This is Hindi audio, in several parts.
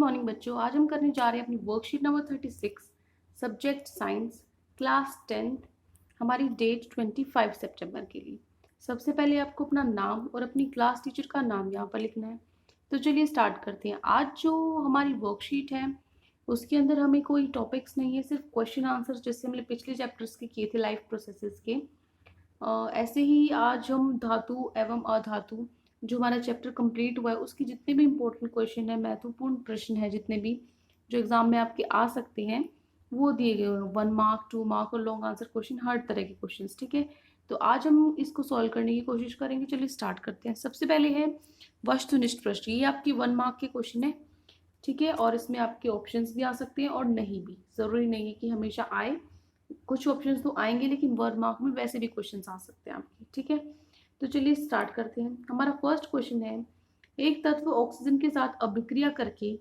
मॉर्निंग बच्चों, आज हम करने जा रहे हैं अपनी worksheet number 36 subject science class 10th। हमारी डेट 25 सितंबर के लिए। सबसे पहले आपको अपना नाम और अपनी क्लास टीचर का नाम यहाँ पर लिखना है। तो चलिए स्टार्ट करते हैं। आज जो हमारी वर्कशीट है उसके अंदर हमें कोई टॉपिक्स नहीं है, सिर्फ क्वेश्चन आंसर जैसे हमने पिछले चैप्टर्स के किए थे लाइफ प्रोसेसेस के। ऐसे ही आज हम धातु एवं अधातु जो हमारा चैप्टर कंप्लीट हुआ है उसके जितने भी इंपॉर्टेंट क्वेश्चन है, महत्वपूर्ण प्रश्न है, जितने भी जो एग्जाम में आपके आ सकते हैं वो दिए गए हैं। 1 मार्क, 2 मार्क और लॉन्ग आंसर क्वेश्चन, हर तरह के क्वेश्चन। ठीक है, तो आज हम इसको सॉल्व करने की कोशिश करेंगे। चलिए स्टार्ट करते हैं। सबसे पहले है वस्तुनिष्ठ प्रश्न। ये आपकी 1 मार्क के क्वेश्चन है। ठीक है, और इसमें आपके ऑप्शंस भी आ सकते हैं और नहीं भी, जरूरी नहीं है कि हमेशा आए। कुछ ऑप्शंस तो आएंगे लेकिन 1 मार्क में वैसे भी क्वेश्चंस आ सकते हैं आपके। ठीक है, तो चलिए स्टार्ट करते हैं। हमारा फर्स्ट क्वेश्चन है, एक तत्व ऑक्सीजन के साथ अभिक्रिया करके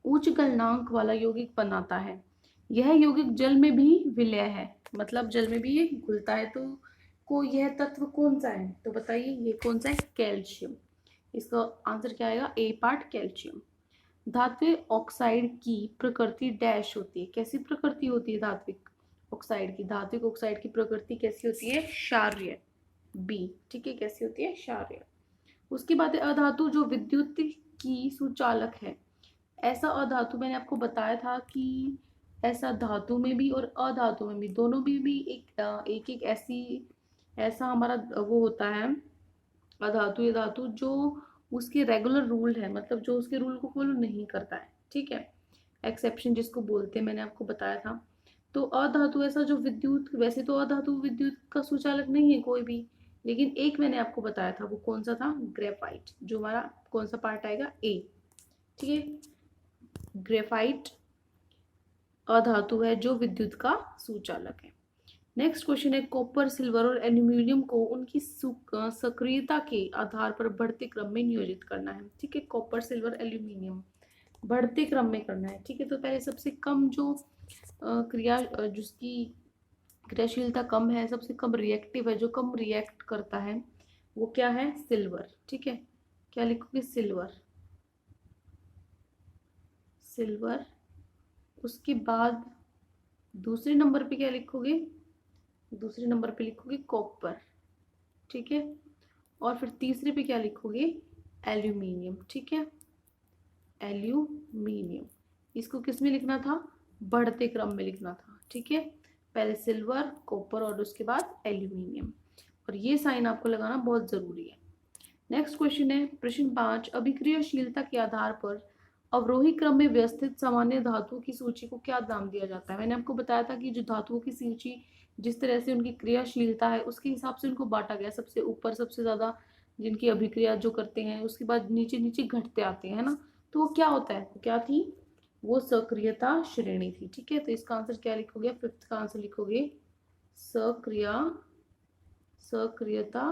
उच्च गलनांक वाला यौगिक बनाता है। यह यौगिक जल में भी विलय है, मतलब जल में भी ये घुलता है। तो यह तत्व कौन सा है? तो बताइए ये कौन सा है? कैल्शियम। इसका आंसर क्या आएगा? ए पार्ट कैल्शियम। धात्विक ऑक्साइड की प्रकृति डैश होती है। कैसी प्रकृति होती है धात्विक ऑक्साइड की? धात्विक ऑक्साइड की प्रकृति कैसी होती है? क्षारीय। बी। ठीक है, कैसी होती है? क्षारीय। उसके बाद अधातु जो विद्युत की सुचालक है। ऐसा अधातु मैंने आपको बताया था कि ऐसा धातु में भी और अधातु में भी, दोनों में भी एक ऐसा हमारा वो होता है अधातु या धातु जो उसके रेगुलर रूल है, मतलब जो उसके रूल को फॉलो नहीं करता है। ठीक है, एक्सेप्शन जिसको बोलते हैं, मैंने आपको बताया था। तो अधातु ऐसा जो विद्युत, वैसे तो अधातु विद्युत का सुचालक नहीं है कोई भी, लेकिन एक मैंने आपको बताया था, वो कौन सा था? ग्रेफाइट। जो हमारा कौन सा पार्ट आएगा? ए। ठीक है, ग्रेफाइट अधातु है जो विद्युत का सुचालक है। नेक्स्ट क्वेश्चन है, कॉपर, सिल्वर और एल्यूमिनियम को उनकी सक्रियता के आधार पर बढ़ते क्रम में नियोजित करना है। ठीक है, कॉपर, सिल्वर, एल्यूमिनियम बढ़ते क्रम में करना है। ठीक है, तो पहले सबसे कम जो जिसकी क्रियाशीलता कम है, सबसे कम रिएक्टिव है, जो कम रिएक्ट करता है, वो क्या है? सिल्वर। ठीक है, क्या लिखोगे? सिल्वर। सिल्वर। उसके बाद दूसरे नंबर पे क्या लिखोगे? दूसरे नंबर पे लिखोगे कॉपर। ठीक है, और फिर तीसरे पे क्या लिखोगे? एल्यूमिनियम। ठीक है, एल्यूमिनियम। इसको किस में लिखना था? बढ़ते क्रम में लिखना था। ठीक है, पहले सिल्वर, कॉपर और उसके बाद एल्यूमिनियम, और ये साइन आपको लगाना बहुत जरूरी है। नेक्स्ट क्वेश्चन है, प्रश्न 5, अभिक्रियाशीलता के आधार पर अवरोही क्रम में व्यवस्थित सामान्य धातुओं की सूची को क्या नाम दिया जाता है? मैंने आपको बताया था कि जो धातुओं की सूची जिस तरह से उनकी क्रियाशीलता है उसके हिसाब से उनको बांटा गया। सबसे ऊपर सबसे ज्यादा जिनकी अभिक्रिया जो करते हैं, उसके बाद नीचे नीचे घटते आते हैं ना। तो वो क्या होता है? क्या थी वो? सक्रियता श्रेणी थी। ठीक है, तो इसका आंसर क्या लिखोगे? 5th का आंसर लिखोगे सक्रियता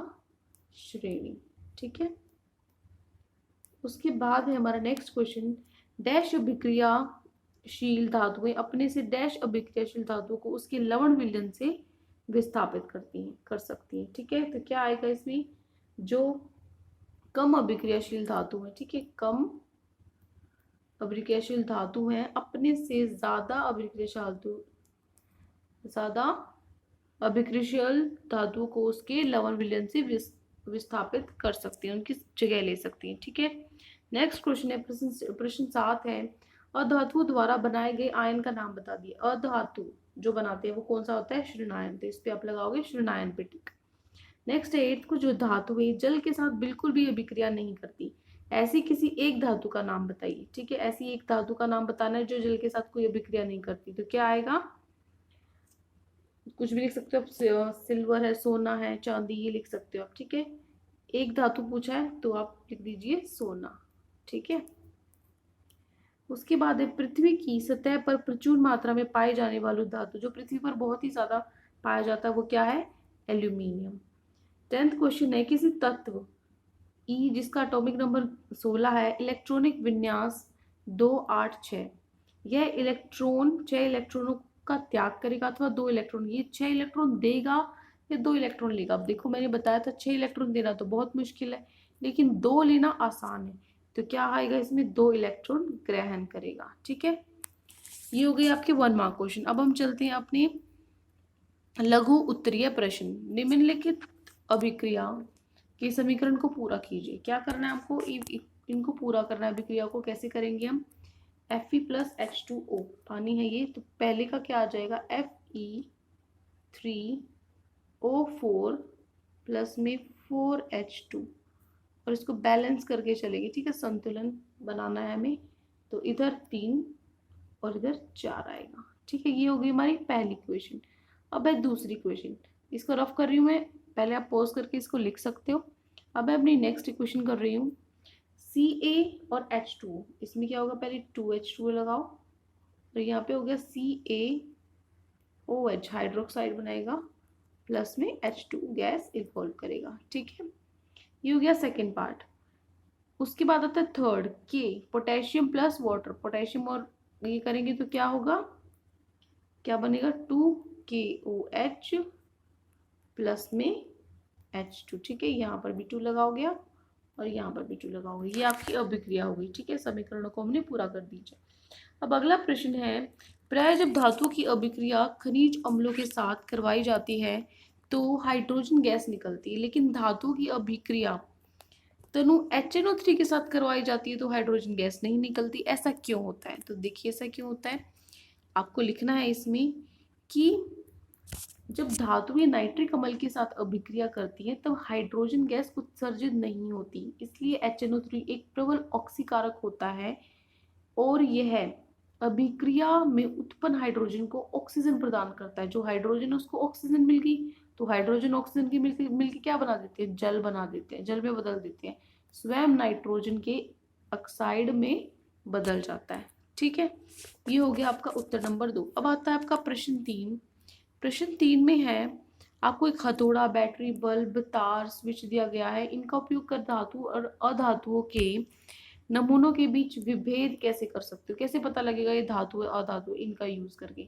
श्रेणी। ठीक है, उसके बाद है हमारा नेक्स्ट क्वेश्चन, डैश अभिक्रियाशील धातुएं अपने से डैश अभिक्रियाशील धातु को उसके लवण विलयन से विस्थापित कर सकती हैं। ठीक है, तो क्या आएगा इसमें? जो कम अभिक्रियाशील धातु है, ठीक है, कम अभिक्रियाशील धातु है, अपने से ज्यादा अभिक्रियाशील धातु को उसके लवण विलयन से विस्थापित कर सकती हैं, उनकी जगह ले सकती हैं। ठीक है, नेक्स्ट क्वेश्चन है, प्रश्न 7 है, अधातु द्वारा बनाए गए आयन का नाम बता दिए। अधातु जो बनाते हैं वो कौन सा होता है? ऋणायन। तो इस पे आप लगाओगे ऋणायन पे टिक। नेक्स्ट है 8 को, जो धातु है जल के साथ बिल्कुल भी अभिक्रिया नहीं करती, ऐसी किसी एक धातु का नाम बताइए। ठीक है, ऐसी एक धातु का नाम बताना है जो जल के साथ कोई अभिक्रिया नहीं करती। तो क्या आएगा? कुछ भी लिख सकते हो आप, सिल्वर है, सोना है, चांदी, ये लिख सकते हो आप। ठीक है, एक धातु पूछा है तो आप लिख दीजिए सोना। ठीक है, उसके बाद है, पृथ्वी की सतह पर प्रचुर मात्रा में पाए जाने वाली धातु, जो पृथ्वी पर बहुत ही ज्यादा पाया जाता है, वो क्या है? एल्यूमिनियम। 10th क्वेश्चन है, किसी तत्व ई जिसका एटॉमिक नंबर 16 है, इलेक्ट्रॉनिक विन्यास 286, यह इलेक्ट्रॉन 6 इलेक्ट्रॉनों का त्याग करेगा अथवा 2 इलेक्ट्रॉन, ये 6 इलेक्ट्रॉन देगा या 2 इलेक्ट्रॉन लेगा? अब देखो मैंने बताया था 6 इलेक्ट्रॉन देना तो बहुत मुश्किल है, लेकिन 2 लेना आसान है। तो क्या आएगा इसमें, 2 इलेक्ट्रॉन ग्रहण करेगा। ठीक है, ये हो गए आपके 1 मार्क क्वेश्चन। अब हम चलते हैं अपने लघु उत्तरीय प्रश्न। निम्नलिखित अभिक्रिया के समीकरण को पूरा कीजिए। क्या करना है आपको, इनको पूरा करना है। अभिक्रिया को कैसे करेंगे हम, Fe+H2O पानी है ये, तो पहले का क्या आ जाएगा, Fe3O4 प्लस में 4H2, और इसको बैलेंस करके चलेगी। ठीक है, संतुलन बनाना है हमें, तो इधर 3 और इधर 4 आएगा। ठीक है, ये हो गई हमारी पहली क्वेश्चन। अब है दूसरी क्वेश्चन, इसको रफ कर रही हूँ मैं, पहले आप पॉज करके इसको लिख सकते हो। अब मैं अपनी नेक्स्ट इक्वेशन कर रही हूँ, Ca और H2O, इसमें क्या होगा, पहले 2H2O लगाओ, और यहाँ पे हो गया CaOH हाइड्रोक्साइड बनाएगा, प्लस में H2 गैस इवॉल्व करेगा। ठीक है, ये हो गया सेकेंड पार्ट। उसके बाद आता है थर्ड, के पोटेशियम प्लस वाटर, पोटेशियम और ये करेंगे तो क्या होगा, क्या बनेगा, 2KOH प्लस में H2। ठीक है, यहाँ पर भी 2 लगाओगे आप, और यहाँ पर भी 2 लगाओगे, ये आपकी अभिक्रिया होगी। ठीक है, समीकरणों को हमने पूरा कर दीजिए। अब अगला प्रश्न है, प्राय जब धातु की अभिक्रिया खनिज अम्लों के साथ करवाई जाती है तो हाइड्रोजन गैस निकलती है, लेकिन धातु की अभिक्रिया तनु HNO3 के साथ करवाई जाती है तो हाइड्रोजन गैस नहीं निकलती। ऐसा क्यों होता है, तो देखिए ऐसा क्यों होता है, आपको लिखना है इसमें कि जब धातुएं नाइट्रिक अम्ल के साथ अभिक्रिया करती हैं तब हाइड्रोजन गैस उत्सर्जित नहीं होती, इसलिए HNO3 एक प्रबल ऑक्सीकारक होता है, और यह अभिक्रिया में उत्पन्न हाइड्रोजन को ऑक्सीजन प्रदान करता है। जो हाइड्रोजन है उसको ऑक्सीजन मिल गई, तो हाइड्रोजन ऑक्सीजन की मिलके क्या बना देते हैं, जल बना देते हैं, जल में बदल देते हैं, स्वयं नाइट्रोजन के ऑक्साइड में बदल जाता है। ठीक है, ये हो गया आपका उत्तर नंबर 2। अब आता है आपका प्रश्न 3। प्रश्न 3 में है, आपको एक हथौड़ा, बैटरी, बल्ब, तार, स्विच दिया गया है। इनका उपयोग कर धातु और अधातुओं के नमूनों के बीच विभेद कैसे कर सकते हो, कैसे पता लगेगा ये धातु है अधातु, इनका यूज करके।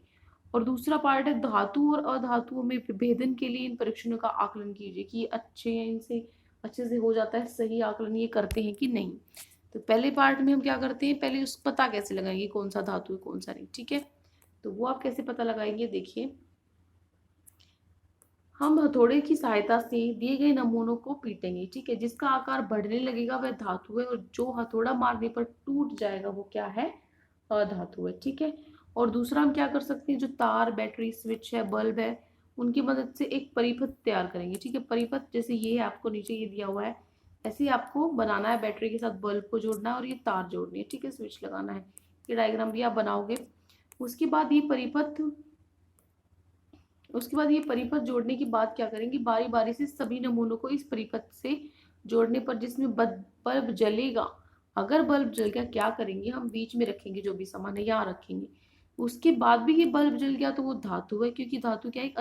और दूसरा पार्ट है, धातु और अधातुओं में विभेदन के लिए इन परीक्षणों का आकलन कीजिए कि ये अच्छे हैं, इनसे अच्छे से हो जाता है सही आकलन, ये करते हैं कि नहीं। तो पहले पार्ट में हम क्या करते हैं, पहले उस पता कैसे लगाएंगे कौन सा धातु है कौन सा नहीं। ठीक है, तो वो आप कैसे पता लगाएंगे, देखिए हम हथौड़े की सहायता से दिए गए नमूनों को पीटेंगे। ठीक है, जिसका आकार बढ़ने लगेगा वह धातु है, और जो हथौड़ा मारने पर टूट जाएगा वो क्या है, अधातु है। ठीक है, और दूसरा हम क्या कर सकते हैं, जो तार, बैटरी, स्विच है, बल्ब है, उनकी मदद से एक परिपथ तैयार करेंगे। ठीक है, परिपथ जैसे ये है, आपको नीचे ये दिया हुआ है, ऐसे ही आपको बनाना है, बैटरी के साथ बल्ब को जोड़ना है और ये तार जोड़नी है। ठीक है, स्विच लगाना है, ये डायग्राम भी आप बनाओगे। उसके बाद ये परिपथ जोड़ने की बात क्या करेंगे, बारी बारी से सभी नमूनों को इस परिपथ से जोड़ने पर जिसमें बल्ब जलेगा, अगर बल्ब जल गया क्या करेंगे, हम बीच में रखेंगे, जो भी सामान है यहाँ रखेंगे। उसके बाद भी ये बल्ब जल गया तो वो धातु है, क्योंकि धातु क्या एक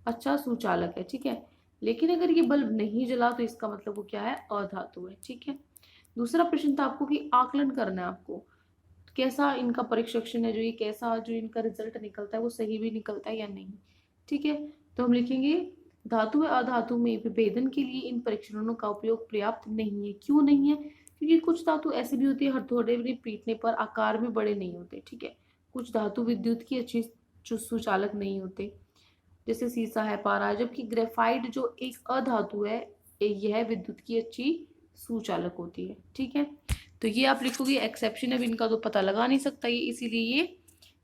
अच्छा सुचालक है। ठीक है, लेकिन अगर ये बल्ब नहीं जला तो इसका मतलब वो क्या है, अधातु है। ठीक है, दूसरा प्रश्न था आपको कि आकलन करना है आपको, कैसा इनका परीक्षण है, जो ये कैसा जो इनका रिजल्ट निकलता है वो सही भी निकलता है या नहीं। ठीक है, तो हम लिखेंगे धातु व अधातु में विभेदन के लिए इन परीक्षणों का उपयोग पर्याप्त नहीं है। क्यों नहीं है, क्योंकि कुछ धातु ऐसे भी होती है हथौड़े में पीटने पर आकार में बड़े नहीं होते। ठीक है, कुछ धातु विद्युत की अच्छी सुचालक नहीं होते, जैसे सीसा है, पारा, जबकि ग्रेफाइट जो एक अधातु है यह विद्युत की अच्छी सुचालक होती है। ठीक है, तो ये आप लिखोगे एक्सेप्शन, अब इनका तो पता लगा नहीं सकता ये, इसीलिए ये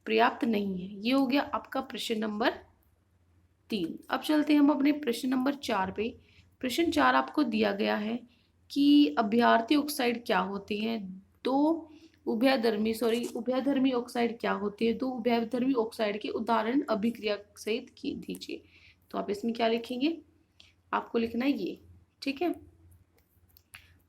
पर्याप्त नहीं है। ये हो गया आपका प्रश्न नंबर 3। अब चलते हैं हम अपने प्रश्न नंबर 4 पे। प्रश्न 4 आपको दिया गया है कि अभ्यार्थी ऑक्साइड क्या होते हैं, उभयधर्मी ऑक्साइड क्या होते हैं, दो उभयधर्मी ऑक्साइड के उदाहरण अभिक्रिया सहित दीजिए। तो आप इसमें क्या लिखेंगे, आपको लिखना है ये। ठीक है,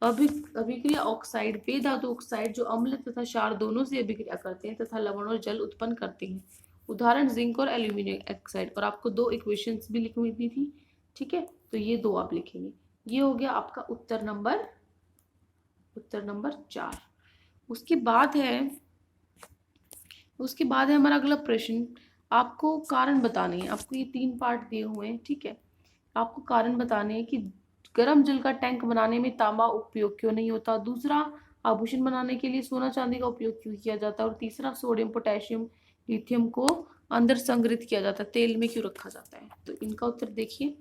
अभिक्रिया ऑक्साइड वे धातु ऑक्साइड जो अम्ल तथा क्षार दोनों से अभिक्रिया करते हैं तथा लवण और जल उत्पन्न करते हैं, उदाहरण जिंक और एल्यूमिनियम ऑक्साइड। और आपको 2 इक्वेशंस भी लिखनी थी। ठीक है, तो ये 2 आप लिखेंगे। ये हो गया आपका उत्तर नंबर 4। उसके बाद है हमारा अगला प्रश्न, आपको कारण बताने हैं। आपको ये 3 पार्ट दिए हुए हैं। ठीक है, आपको कारण बताने हैं कि गर्म जल का टैंक बनाने में तांबा उपयोग क्यों नहीं होता? दूसरा, आभूषण बनाने के लिए सोना चांदी का उपयोग क्यों किया जाता है? और तीसरा, सोडियम पोटेशियम लिथियम को अंदर संग्रहित किया जाता है, तेल में क्यों रखा जाता है? तो इनका उत्तर देखिए,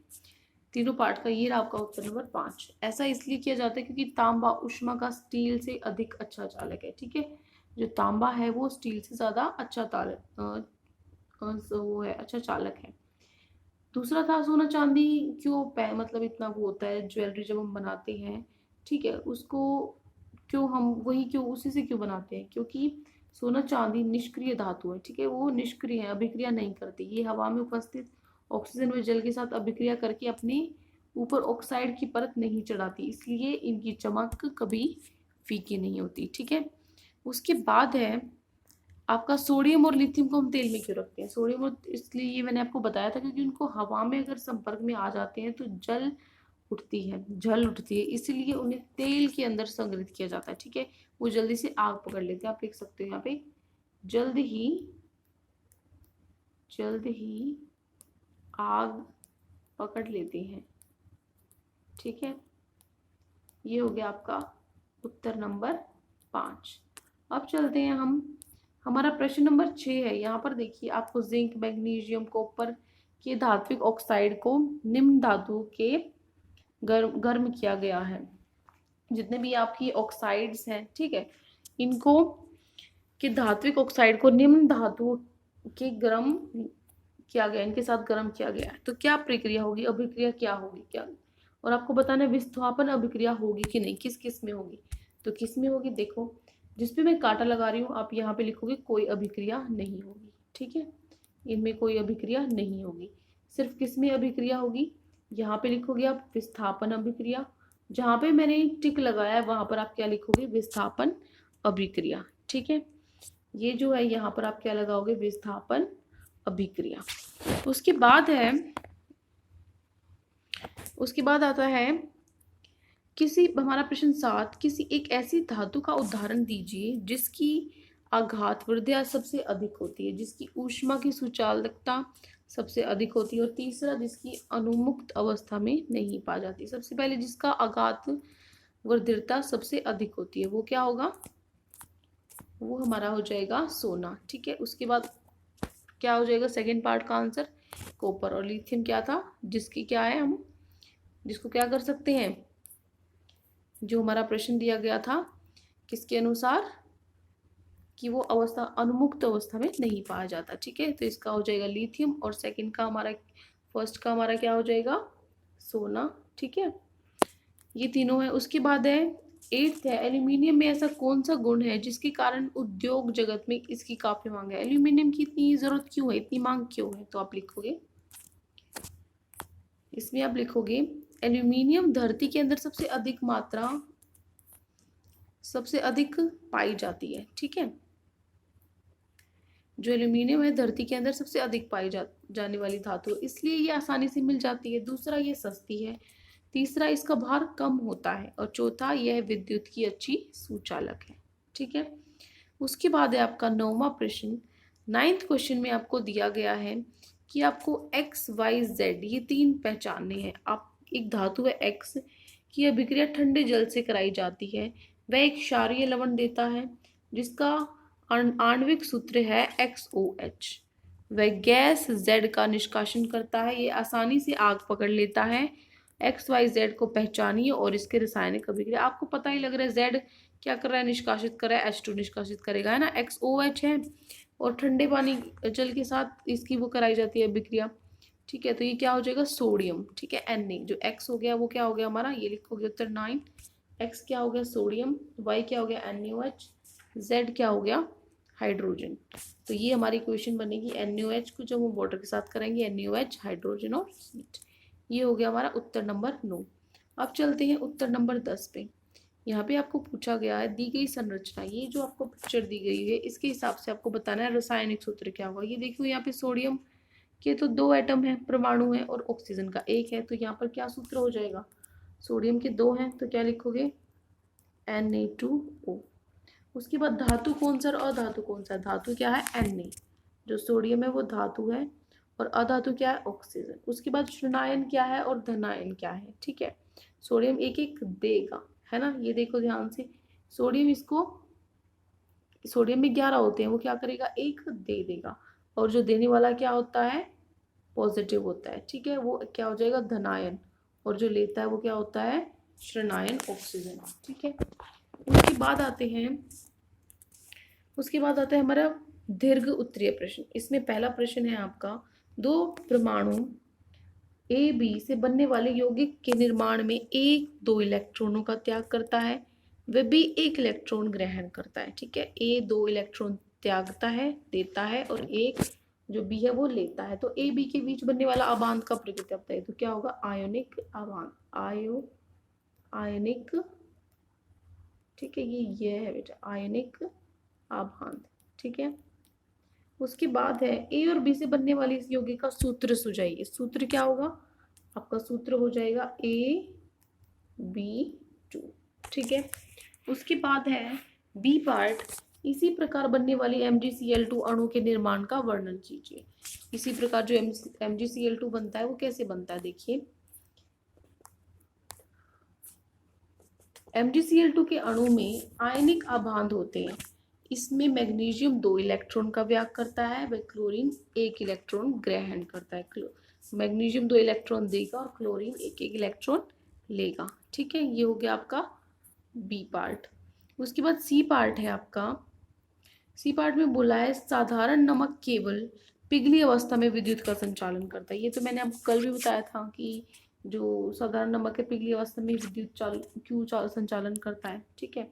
तीनों पार्ट का। ये रहा आपका उत्तर नंबर 5। ऐसा इसलिए किया जाता है क्योंकि तांबा ऊष्मा का स्टील से अधिक अच्छा चालक है। ठीक है, जो तांबा है वो स्टील से ज्यादा अच्छा वो है, अच्छा चालक है। दूसरा था, सोना चांदी क्यों मतलब इतना वो होता है, ज्वेलरी जब हम बनाते हैं, ठीक है, उसको क्यों हम वही क्यों उसी से क्यों बनाते हैं? क्योंकि सोना चांदी निष्क्रिय धातु है। ठीक है, वो निष्क्रिय है, अभिक्रिया नहीं करती। ये हवा में उपस्थित ऑक्सीजन व जल के साथ अभिक्रिया करके अपने ऊपर ऑक्साइड की परत नहीं चढ़ाती, इसलिए इनकी चमक कभी फीकी नहीं होती। ठीक है, उसके बाद है आपका सोडियम और लिथियम को हम तेल में क्यों रखते हैं? सोडियम और इसलिए ये मैंने आपको बताया था क्योंकि उनको हवा में अगर संपर्क में आ जाते हैं तो जल उठती है, इसलिए उन्हें तेल के अंदर संग्रहित किया जाता है। ठीक है, वो जल्दी से आग पकड़ लेते हैं। आप लिख सकते हो यहाँ पे, जल्द ही आग पकड़ लेते हैं। ठीक है, ये हो गया आपका उत्तर नंबर 5। अब चलते हैं हमारा प्रश्न नंबर 6 है। यहाँ पर देखिए, आपको जिंक, मैग्नीशियम, कॉपर के धात्विक ऑक्साइड को निम्न धातु के गर्म किया गया है। जितने भी आपकी ऑक्साइड्स हैं, ठीक है, इनको के धात्विक ऑक्साइड को निम्न धातु के गर्म किया गया, इनके साथ गर्म किया गया है। तो क्या प्रक्रिया होगी, अभिक्रिया क्या होगी, क्या? और आपको बताना है विस्थापन अभिक्रिया होगी कि नहीं, किस किस में होगी। तो किस में होगी, देखो जिसपे मैं कांटा लगा रही हूँ, आप यहाँ पे लिखोगे कोई अभिक्रिया नहीं होगी। ठीक है, इनमें कोई अभिक्रिया नहीं होगी। सिर्फ किस में अभिक्रिया होगी, यहाँ पे लिखोगे आप विस्थापन अभिक्रिया। जहाँ पे मैंने टिक लगाया है वहां पर आप क्या लिखोगे, विस्थापन अभिक्रिया। ठीक है, ये जो है यहाँ पर आप क्या लगाओगे, विस्थापन अभिक्रिया। उसके बाद आता है हमारा प्रश्न 7, किसी एक ऐसी धातु का उदाहरण दीजिए जिसकी आघात वृद्धि सबसे अधिक होती है, जिसकी ऊष्मा की सुचालकता सबसे अधिक होती है, और तीसरा जिसकी अनुमुक्त अवस्था में नहीं पा जाती। सबसे पहले जिसका आघात वर्धिरता सबसे अधिक होती है वो क्या होगा, वो हमारा हो जाएगा सोना। ठीक है, उसके बाद क्या हो जाएगा, सेकेंड पार्ट का आंसर कॉपर। और लिथियम क्या था, जिसकी क्या है, हम जिसको क्या कर सकते हैं, जो हमारा प्रश्न दिया गया था किसके अनुसार, कि वो अवस्था अनुमुक्त अवस्था में नहीं पाया जाता। ठीक है, तो इसका हो जाएगा लिथियम, और सेकंड का हमारा, फर्स्ट का हमारा क्या हो जाएगा, सोना। ठीक है, ये तीनों है। उसके बाद है 8th है, एल्यूमिनियम में ऐसा कौन सा गुण है जिसके कारण उद्योग जगत में इसकी काफी मांग है? एल्यूमिनियम की इतनी जरूरत क्यों है, इतनी मांग क्यों है? तो आप लिखोगे, इसमें आप लिखोगे एल्यूमिनियम धरती के अंदर सबसे अधिक पाई जाती है। ठीक है, जो एल्यूमिनियम है धरती के अंदर सबसे अधिक पाई जाने वाली धातु है, इसलिए ये आसानी से मिल जाती है। दूसरा, ये सस्ती है। तीसरा, इसका भार कम होता है। और चौथा, यह विद्युत की अच्छी सुचालक है। ठीक है, उसके बाद है आपका 9वां प्रश्न। 9th क्वेश्चन में आपको दिया गया है कि आपको x, y, z ये 3 पहचानने हैं। आप एक धातु है x की अभिक्रिया ठंडे जल से कराई जाती है, वह एक क्षारीय लवण देता है जिसका आणविक सूत्र है XOH। वह गैस Z का निष्कासन करता है, ये आसानी से आग पकड़ लेता है। XYZ को पहचानिए और इसके रासायनिक अभिक्रिया। आपको पता ही लग रहा है Z क्या कर रहा है, निष्कासित कर रहा है, H2 निष्कासित करेगा, है ना। XOH है और ठंडे पानी जल के साथ इसकी वो कराई जाती है अभिक्रिया। ठीक है, तो ये क्या हो जाएगा, सोडियम। ठीक है, Na जो X हो गया वो क्या हो गया हमारा, ये लिखोगे उत्तर 9। X क्या हो गया, सोडियम, Y क्या हो गया, NaOH, Z क्या हो गया, हाइड्रोजन। तो ये हमारी इक्वेशन बनेगी। NaOH को जब हम वाटर के साथ करेंगे, NaOH, हाइड्रोजन और हीट। ये हो गया हमारा उत्तर नंबर 9। अब चलते हैं उत्तर नंबर 10 पे। यहाँ पे आपको पूछा गया है, दी गई संरचना, ये जो आपको पिक्चर दी गई है इसके हिसाब से आपको बताना है रासायनिक सूत्र क्या होगा। ये देखो, यहाँ पे सोडियम के तो 2 एटम है, परमाणु है, और ऑक्सीजन का 1 है, तो यहाँ पर क्या सूत्र हो जाएगा, सोडियम के 2 हैं तो क्या लिखोगे, Na2O। उसके बाद धातु कौन सा और अधातु कौन सा, धातु क्या है, Na, जो सोडियम है वो धातु है, और अधातु क्या है, ऑक्सीजन। उसके बाद ऋणायन क्या है और धनायन क्या है। ठीक है, सोडियम एक एक देगा, है ना, ये देखो ध्यान से, सोडियम इसको, सोडियम में 11 होते हैं, वो क्या करेगा, एक दे देगा, और जो देने वाला क्या होता है, पॉजिटिव होता है, ठीक है, वो क्या हो जाएगा, धनायन, और जो लेता है वो क्या होता है, ऋणायन ऑक्सीजन, ठीक है। उसके बाद आता है हमारा दीर्घ उत्तरीय प्रश्न। इसमें पहला प्रश्न है आपका, दो परमाणु ए बी से बनने वाले यौगिक के निर्माण में एक दो इलेक्ट्रॉनों का त्याग करता है, वह बी एक इलेक्ट्रॉन ग्रहण करता है, ठीक है। ए दो इलेक्ट्रॉन त्यागता है, देता है, और एक जो बी है वो लेता है। तो ए बी के बीच बनने वाला अबांध का प्रकृति बताइए, तो क्या होगा, आयोनिक अबांध, आयनिक, ठीक है, ये है बेटा आयनिक अबांध, ठीक है। उसके बाद है ए और बी से बनने वाली इस यौगिक का सूत्र सुझाइए। सूत्र क्या होगा, आपका सूत्र हो जाएगा AB2, ठीक है। उसके बाद है बी पार्ट, इसी प्रकार बनने वाली MgCl2 अणु के निर्माण का वर्णन कीजिए। इसी प्रकार जो MgCl2 बनता है वो कैसे बनता है, देखिए MgCl2 के अणु में आयनिक अबांध होते हैं। इसमें मैग्नीशियम 2 इलेक्ट्रॉन का त्याग करता है, वह क्लोरीन 1 इलेक्ट्रॉन ग्रहण करता है। मैग्नीशियम 2 इलेक्ट्रॉन देगा और क्लोरीन 1 इलेक्ट्रॉन लेगा, ठीक है। ये हो गया आपका बी पार्ट। उसके बाद सी पार्ट है आपका, सी पार्ट में बोला है साधारण नमक केवल पिघली अवस्था में विद्युत का संचालन करता है। ये तो मैंने आपको कल भी बताया था कि जो साधारण नमक है पिघली अवस्था में विद्युत क्यों संचालन करता है, ठीक है,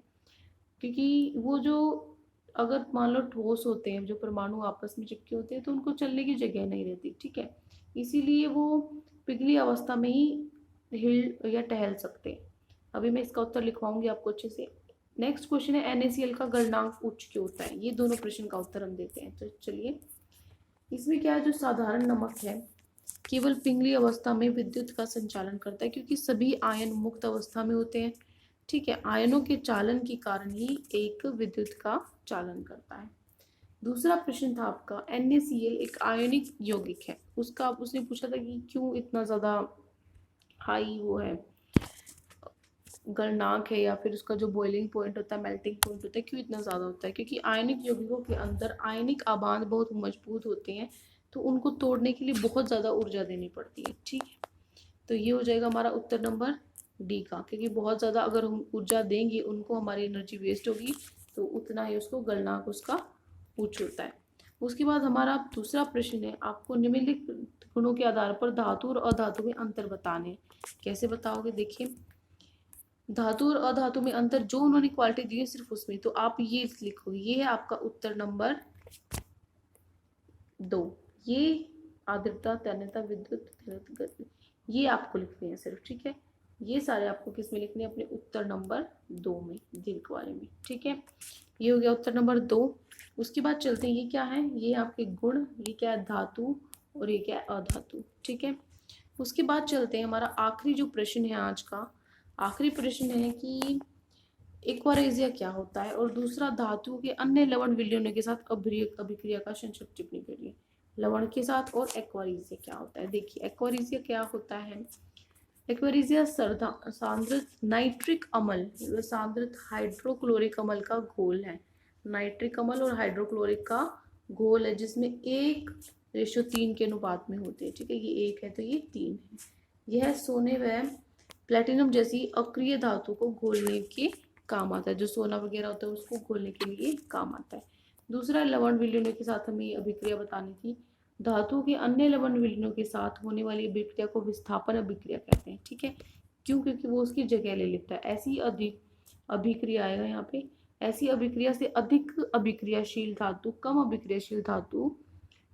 क्योंकि वो जो अगर मान लो ठोस होते हैं, जो परमाणु आपस में चिपके होते हैं, तो उनको चलने की जगह नहीं रहती, ठीक है, इसीलिए वो पिघली अवस्था में ही हिल या टहल सकते हैं। अभी मैं इसका उत्तर लिखवाऊंगी आपको अच्छे से। नेक्स्ट क्वेश्चन है NaCl का गलनांक उच्च क्यों होता है। ये दोनों प्रश्न का उत्तर हम देते हैं। तो चलिए, इसमें क्या है, जो साधारण नमक है केवल पिघली अवस्था में विद्युत का संचालन करता है, क्योंकि सभी आयन मुक्त अवस्था में होते हैं, ठीक है, आयनों के चालन के कारण ही एक विद्युत का चालन करता है। दूसरा प्रश्न था आपका, NaCl एक आयनिक यौगिक है, उसने पूछा था कि क्यों इतना ज्यादा हाई वो है, गलनांक है, या फिर उसका जो बॉइलिंग पॉइंट होता है, मेल्टिंग पॉइंट होता है, क्यों इतना ज़्यादा होता है, क्योंकि आयनिक यौगिकों के अंदर आयनिक आबांध बहुत मजबूत होते हैं, तो उनको तोड़ने के लिए बहुत ज़्यादा ऊर्जा देनी पड़ती है, ठीक है। तो ये हो जाएगा हमारा उत्तर नंबर डी का, क्योंकि बहुत ज़्यादा अगर हम ऊर्जा देंगे उनको, हमारी एनर्जी वेस्ट होगी, तो उतना ही उसको गलनांक उसका उच्च होता है। उसके बाद हमारा दूसरा प्रश्न है, आपको निम्नलिखित गुणों के आधार पर धातु और अधातु में अंतर बताने। कैसे बताओगे, देखिए, धातु और अधातु में अंतर जो उन्होंने क्वालिटी दी है सिर्फ उसमें, तो आप ये लिखोगे, ये है आपका उत्तर नंबर 2। ये आर्द्रता, तन्यता, विद्युत गति, ये आपको लिखने हैं सिर्फ, ठीक है। ये सारे आपको किस में लिखने हैं, अपने उत्तर नंबर 2 में, दीर्घ वाले में, ठीक है। ये हो गया उत्तर नंबर 2। उसके बाद चलते हैं, ये क्या है, ये आपके गुण, ये क्या है, धातु, और ये क्या है, अधातु, ठीक है। उसके बाद चलते हैं, हमारा आखिरी जो प्रश्न है आज का, आखिरी प्रश्न है कि एक्वारेजिया क्या होता है, और दूसरा धातु के अन्य लवण विलयनों के साथ अभिक्रिया का संक्षिप्त टिप्पणी करिए। लवण के साथ और एक्वारेजिया क्या होता है। देखिए, एक्वारेजिया क्या होता है, एक्वारेजिया सांद्रित नाइट्रिक अम्ल व सांद्रित हाइड्रोक्लोरिक अम्ल का घोल है। नाइट्रिक अम्ल और हाइड्रोक्लोरिक का घोल है, जिसमें 1:3 के अनुपात में होते हैं, ठीक है, ये 1 है तो ये 3 है। यह सोने व प्लेटिनम जैसी अक्रिय धातु को घोलने के काम आता है, जो सोना वगैरह होता है उसको घोलने के लिए काम आता है। दूसरा, लवण विलयनों के साथ हमें अभिक्रिया बतानी थी। धातु के अन्य लवण विलयनों के साथ होने वाली अभिक्रिया को विस्थापन अभिक्रिया कहते हैं, ठीक है, क्यों, क्योंकि वो उसकी जगह ले लेता है। ऐसी अधिक अभिक्रिया आएगा यहाँ पे, ऐसी अभिक्रिया से अधिक अभिक्रियाशील धातु कम अभिक्रियाशील धातु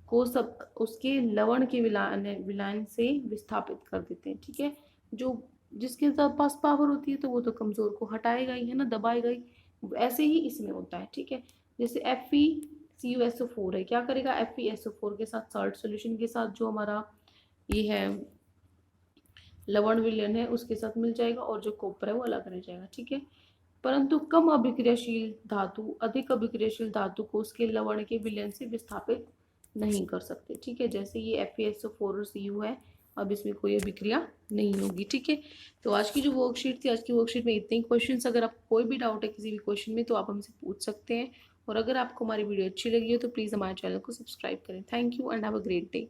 को सब उसके लवण के विलायन से विस्थापित कर देते हैं, ठीक है। जो जिसके पास पावर होती है तो वो तो कमजोर को हटाएगा ही, है ना, दबाएगा ही, ऐसे ही इसमें होता है, ठीक है। जैसे FeCuSO4 है, क्या करेगा, FeSO4 के साथ सॉल्ट सोल्यूशन के साथ जो हमारा ये है लवण विलयन है उसके साथ मिल जाएगा, और जो कॉपर है वो अलग रह जाएगा, ठीक है। परंतु कम अभिक्रियाशील धातु अधिक अभिक्रियाशील धातु को उसके लवण के विलयन से विस्थापित नहीं कर सकते, ठीक है। जैसे ये FeSO4 और Cu है, अब इसमें कोई अभिक्रिया नहीं होगी। ठीक है, तो आज की जो वर्कशीट थी, आज की वर्कशीट में इतने ही क्वेश्चंस। अगर आपको कोई भी डाउट है किसी भी क्वेश्चन में तो आप हमसे पूछ सकते हैं। और अगर आपको हमारी वीडियो अच्छी लगी हो तो प्लीज़ हमारे चैनल को सब्सक्राइब करें। Thank you and have a great day.